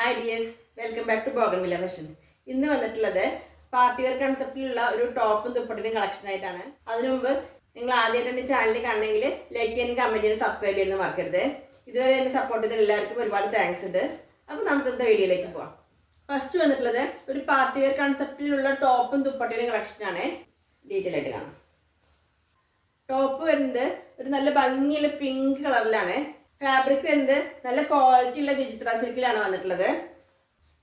Hi dears, welcome back to Bougainvillea Fashion. ഇന്ന് വന്നിട്ടുള്ളത് party wear കൺസെപ്റ്റിലുള്ള ഒരു ടോപ്പും ദുപ്പട്ടിയും കളക്ഷൻ ആയിട്ടാണ്. അതിനു മുമ്പ് നിങ്ങൾ ആദ്യമായിട്ട് ചാനൽ കാണണമെങ്കിൽ ലൈക്ക് ചെയ്യാനും കമൻറ്റ് ചെയ്യാനും സബ്സ്ക്രൈബ് ചെയ്യാനും മറക്കരുത്. ഇതുവരെ എന്നെ സപ്പോർട്ട് ചെയ്ത എല്ലാവർക്കും ഒരുപാട് താങ്ക്സ് ഉണ്ട്. അപ്പോൾ നമുക്ക് ഇന്നത്തെ വീഡിയോയിലേക്ക് പോവാം. ഫസ്റ്റ് വന്നിട്ടുള്ളത് ഒരു പാർട്ടി വെയർ കൺസെപ്റ്റിലുള്ള ടോപ്പും ദുപ്പട്ടിയും കളക്ഷനാണ്. ഡീറ്റെയിൽ ആയിട്ട് കാണാം. ടോപ്പ് വരുന്നത് ഒരു നല്ല ഭംഗിയുള്ള പിങ്ക് കളറിലാണ്. ഫാബ്രിക് വരുന്നത് നല്ല ക്വാളിറ്റി ഉള്ള വിചിത്ര സിൽക്കിലാണ് വന്നിട്ടുള്ളത്.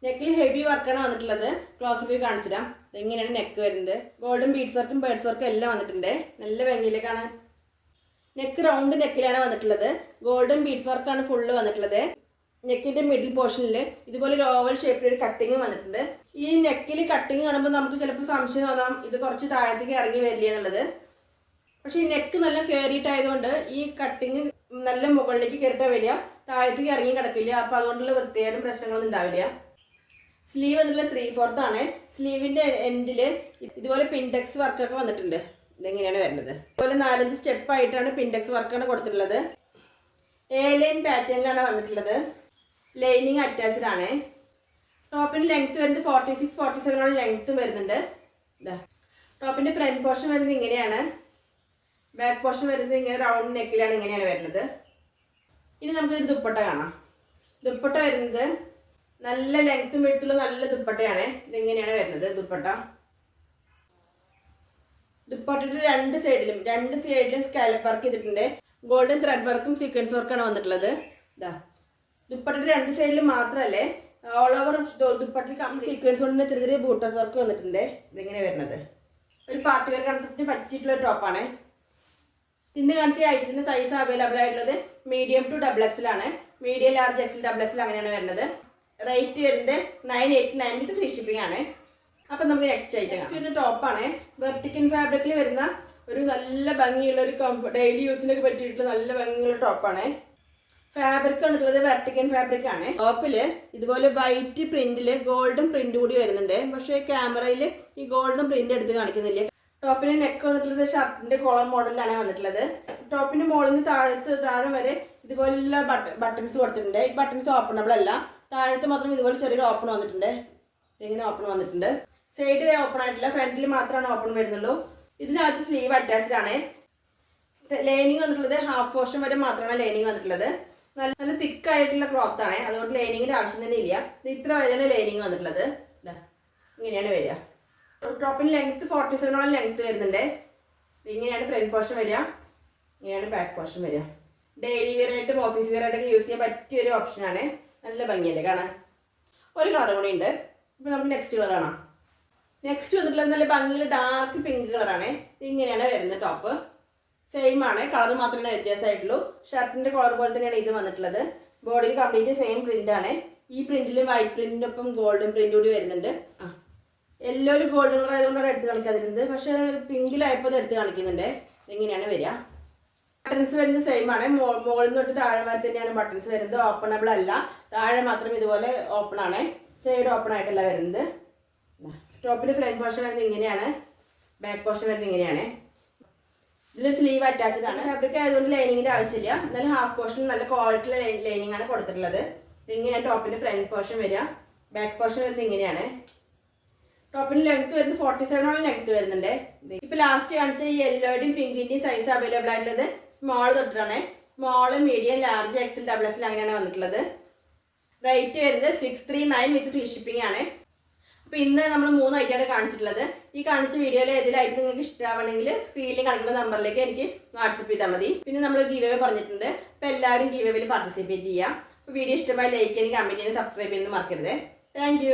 നെക്കിൽ ഹെവി വർക്കാണ് വന്നിട്ടുള്ളത്. ക്ലോസ് വ്യൂ കാണിച്ചു തരാം. എങ്ങനെയാണ് നെക്ക് വരുന്നത്. ഗോൾഡൻ ബീഡ്സ് വർക്കും ബേഡ്സ് വർക്കും എല്ലാം വന്നിട്ടുണ്ട്. നല്ല ഭംഗിയിലേക്കാണ്. നെക്ക് റൗണ്ട് നെക്കിലാണ് വന്നിട്ടുള്ളത്. ഗോൾഡൻ ബീഡ്സ് വർക്കാണ് ഫുള്ള് വന്നിട്ടുള്ളത്. നെക്കിൻ്റെ മിഡിൽ പോർഷനിൽ ഇതുപോലെ ഒരു ഓവൽ ഷേപ്പിൽ ഒരു കട്ടിങ് വന്നിട്ടുണ്ട്. ഈ നെക്കിൽ കട്ടിങ് കാണുമ്പോൾ നമുക്ക് ചിലപ്പോൾ സംശയം തോന്നാം ഇത് കുറച്ച് താഴത്തേക്ക് ഇറങ്ങി വരില്ല എന്നുള്ളത്. പക്ഷേ ഈ നെക്ക് നല്ല കയറിയിട്ടായതുകൊണ്ട് ഈ കട്ടിങ് നല്ല മുകളിലേക്ക് കയറിയിട്ടാണ് വരിക, താഴത്തേക്ക് ഇറങ്ങി കിടക്കില്ല. അപ്പോൾ അതുകൊണ്ടുള്ള വൃത്തിയായിട്ടും പ്രശ്നങ്ങളൊന്നും ഉണ്ടാവില്ല. സ്ലീവ് വന്നിട്ടുള്ള 3/4 ആണ്. സ്ലീവിൻ്റെ എൻഡിൽ ഇതുപോലെ പിൻടെക്സ് വർക്കൊക്കെ വന്നിട്ടുണ്ട്. ഇതെങ്ങനെയാണ് വരുന്നത്. അതുപോലെ 4-5 സ്റ്റെപ്പായിട്ടാണ് പിൻടെക്സ് വർക്കാണ് കൊടുത്തിട്ടുള്ളത്. ലൈൻ പാറ്റേണിലാണ് വന്നിട്ടുള്ളത്. ലൈനിങ് അറ്റാച്ച്ഡ് ആണ്. ടോപ്പിൻ്റെ ലെങ്ത്ത് വരുന്നത് 46-47 ലെങ്ത്ത് വരുന്നുണ്ട്. ഇതാ ടോപ്പിൻ്റെ ഫ്രണ്ട് പോർഷൻ വരുന്നത് ഇങ്ങനെയാണ്. ബാക്ക് പോർഷൻ വരുന്നത് ഇങ്ങനെ റൗണ്ട് നെക്കിലാണ് ഇങ്ങനെയാണ് വരുന്നത്. ഇനി നമുക്കൊരു ദുപ്പട്ട കാണാം. ദുപ്പട്ട വരുന്നത് നല്ല ലെങ്ത്തും വെടുത്തുള്ള നല്ല ദുപ്പട്ടയാണ്. ഇതെങ്ങനെയാണ് വരുന്നത്. ദുപ്പട്ടയുടെ രണ്ട് സൈഡിലും സ്കാലപ്പ് വർക്ക് ചെയ്തിട്ടുണ്ട്. ഗോൾഡൻ ത്രെഡ് വർക്കും സീക്വൻസ് വർക്കാണ് വന്നിട്ടുള്ളത്. ഇതാ ദുപ്പട്ടയുടെ രണ്ട് സൈഡിലും മാത്രമല്ലേ ഓൾ ഓവർ ദുപ്പട്ടയിൽ സീക്വൻസ് കൊണ്ട് ചെറിയ ചെറിയ ബൂട്ടസ് വർക്ക് വന്നിട്ടുണ്ട്. ഇതെങ്ങനെ വരുന്നത്. ഒരു പാർട്ടി വെയർ കൺസെപ്റ്റിന് പറ്റിയിട്ടുള്ള ഒരു ടോപ്പാണ്. ഇന്ന് കാണിച്ച ഐറ്റത്തിൻ്റെ സൈസ് അവൈലബിൾ ആയിട്ടുള്ളത് മീഡിയം ടു XXL ആണ്. മീഡിയം ലാർജ് XXL അങ്ങനെയാണ് വരുന്നത്. റേറ്റ് വരുന്നത് 989 വിത്ത് ഫ്രീ ഷിപ്പിംഗ് ആണ്. അപ്പം നമുക്ക് നെക്സ്റ്റ് ഐറ്റം വരുന്ന ടോപ്പാണ്. വെർട്ടിക്കൻ ഫാബ്രിക്കിൽ വരുന്ന ഒരു നല്ല ഭംഗിയുള്ള ഒരു ഡെയിലി യൂസിനൊക്കെ പറ്റിയിട്ടുള്ള നല്ല ഭംഗിയുള്ള ടോപ്പാണ്. ഫാബ്രിക് വന്നിട്ടുള്ളത് വെർട്ടിക്കൻ ഫാബ്രിക് ആണ്. ടോപ്പിൽ ഇതുപോലെ വൈറ്റ് പ്രിന്റിൽ ഗോൾഡൻ പ്രിന്റ് കൂടി വരുന്നുണ്ട്. പക്ഷേ ക്യാമറയിൽ ഈ ഗോൾഡൻ പ്രിന്റ് എടുത്ത് കാണിക്കുന്നില്ല. ടോപ്പിന് നെക്ക് വന്നിട്ടുള്ളത് ഷർട്ടിന്റെ കോളർ മോഡലിലാണ് വന്നിട്ടുള്ളത്. ടോപ്പിന്റെ മുകളിൽ നിന്ന് താഴെ വരെ ഇതുപോലുള്ള ബട്ടൺസ് കൊടുത്തിട്ടുണ്ട്. ഈ ബട്ടൺസ് ഓപ്പണബിൾ അല്ല. താഴത്ത് മാത്രം ഇതുപോലെ ചെറിയൊരു ഓപ്പൺ വന്നിട്ടുണ്ട്. ഇങ്ങനെ ഓപ്പൺ വന്നിട്ടുണ്ട്. സൈഡ് വരെ ഓപ്പൺ ആയിട്ടില്ല. ഫ്രണ്ടിൽ മാത്രമാണ് ഓപ്പൺ വരുന്നുള്ളൂ. ഇതിനകത്ത് സ്ലീവ് അറ്റാച്ച്ഡ് ആണ്. ലൈനിങ് വന്നിട്ടുള്ളത് ഹാഫ് പോർഷൻ വരെ മാത്രമാണ് ലൈനിങ് വന്നിട്ടുള്ളത്. നല്ല തിക്കായിട്ടുള്ള ക്ലോത്ത് ആണ്. അതുകൊണ്ട് ലൈനിങ്ങിന്റെ ആവശ്യം തന്നെ ഇല്ല. ഇത്ര വരെയാണ് ലൈനിങ് വന്നിട്ടുള്ളത്. ഇങ്ങനെയാണ് വരിക. ടോപ്പിന് ലെങ്ത്ത് 47 ലെങ്ത്ത് വരുന്നുണ്ട്. ഇങ്ങനെയാണ് ഫ്രണ്ട് പോർഷൻ വരിക. ഇങ്ങനെയാണ് ബാക്ക് പോർഷൻ വരിക. ഡെയിലി വെയർ ആയിട്ടും ഓഫീസ് വെയർ ആയിട്ടൊക്കെ യൂസ് ചെയ്യാൻ പറ്റിയൊരു ഓപ്ഷനാണ്. നല്ല ഭംഗിയല്ലേ കാണാൻ. ഒരു കളർ കൂടി ഉണ്ട്. ഇപ്പോൾ നമുക്ക് നെക്സ്റ്റ് കളർ കാണാം. നെക്സ്റ്റ് വന്നിട്ടുള്ളത് നല്ല ഭംഗിയിൽ ഡാർക്ക് പിങ്ക് കളറാണ്. ഇങ്ങനെയാണ് വരുന്നത്. ടോപ്പ് സെയിം ആണ്. കളർ മാത്രമേ വ്യത്യാസമായിട്ടുള്ളൂ. ഷർട്ടിൻ്റെ കളർ പോലെ തന്നെയാണ് ഇത് വന്നിട്ടുള്ളത്. ബോഡിയിൽ കംപ്ലീറ്റ് സെയിം പ്രിൻ്റാണ്. ഈ പ്രിൻറ്റിൽ വൈറ്റ് പ്രിൻറ്റിനൊപ്പം ഗോൾഡൻ പ്രിൻ്റ് കൂടി വരുന്നുണ്ട്. യെല്ലോയിൽ ഗോൾഡൻ കളർ ആയതുകൊണ്ടാണ് എടുത്ത് കാണിക്കാതിരുന്നത്. പക്ഷേ പിങ്കിലായപ്പോൾ അത് എടുത്ത് കാണിക്കുന്നുണ്ട്. എങ്ങനെയാണ് വരിക. ബട്ടൺസ് വരുന്നത് സെയിം ആണ്. മുകളിൽ തൊട്ട് താഴെ വരെ തന്നെയാണ് ബട്ടൺസ് വരുന്നത്. ഓപ്പണബിൾ അല്ല. താഴെ മാത്രം ഇതുപോലെ ഓപ്പൺ ആണ്. സൈഡ് ഓപ്പൺ ആയിട്ടല്ല വരുന്നത്. ടോപ്പിൻ്റെ ഫ്രണ്ട് പോർഷൻ വരുന്നത് ഇങ്ങനെയാണ്. ബാക്ക് പോർഷൻ വരുന്നത് ഇങ്ങനെയാണ്. ഇതിൽ സ്ലീവ് അറ്റാച്ച്ഡ് ആണ്. ഫാബ്രിക് ആയതുകൊണ്ട് ലൈനിങ്ങിൻ്റെ ആവശ്യമില്ല. എന്നാലും ഹാഫ് പോർഷൻ നല്ല ക്വാളിറ്റി ലൈനിങ് ആണ് കൊടുത്തിട്ടുള്ളത്. ഇങ്ങനെയാണ് ടോപ്പിൻ്റെ ഫ്രണ്ട് പോർഷൻ വരിക. ബാക്ക് പോർഷൻ വരുന്നത് ഇങ്ങനെയാണ്. ടോപ്പിന് ലെങ്ത്ത് വരുന്നത് 47 ലെങ്ത്ത് വരുന്നുണ്ട്. ഇപ്പോൾ ലാസ്റ്റ് കാണിച്ച ഈ യെല്ലോയുടെയും പിങ്കിൻ്റെയും സൈസ് അവൈലബിൾ ആയിട്ടുള്ളത് സ്മോൾ തൊട്ടിട്ടാണ്. സ്മോൾ, മീഡിയം, ലാർജ്, XXL അങ്ങനെയാണ് വന്നിട്ടുള്ളത്. റേറ്റ് വരുന്നത് 639 വിത്ത് ഫ്രീ ഷിപ്പിംഗ് ആണ്. അപ്പോൾ ഇന്ന് നമ്മൾ 3 ഐറ്റമാണ് കാണിച്ചിട്ടുള്ളത്. ഈ കാണിച്ച വീഡിയോയിൽ ഏതിലായിട്ട് നിങ്ങൾക്ക് ഇഷ്ടമാവണമെങ്കിൽ സ്ക്രീനിൽ കാണിക്കുന്ന നമ്പറിലേക്ക് എനിക്ക് വാട്സപ്പ് ചെയ്താൽ മതി. പിന്നെ നമ്മൾ ഗീവ് അവേ പറഞ്ഞിട്ടുണ്ട്. അപ്പോൾ എല്ലാവരും ഗീവ് അവേയിൽ പാർട്ടിസിപ്പേറ്റ് ചെയ്യാം. അപ്പോൾ വീഡിയോ ഇഷ്ടമായി ലൈക്ക് ചെയ്യാനും കമൻറ്റ് ചെയ്യാനും സബ്സ്ക്രൈബ് ചെയ്യാനും മറക്കരുത്. താങ്ക്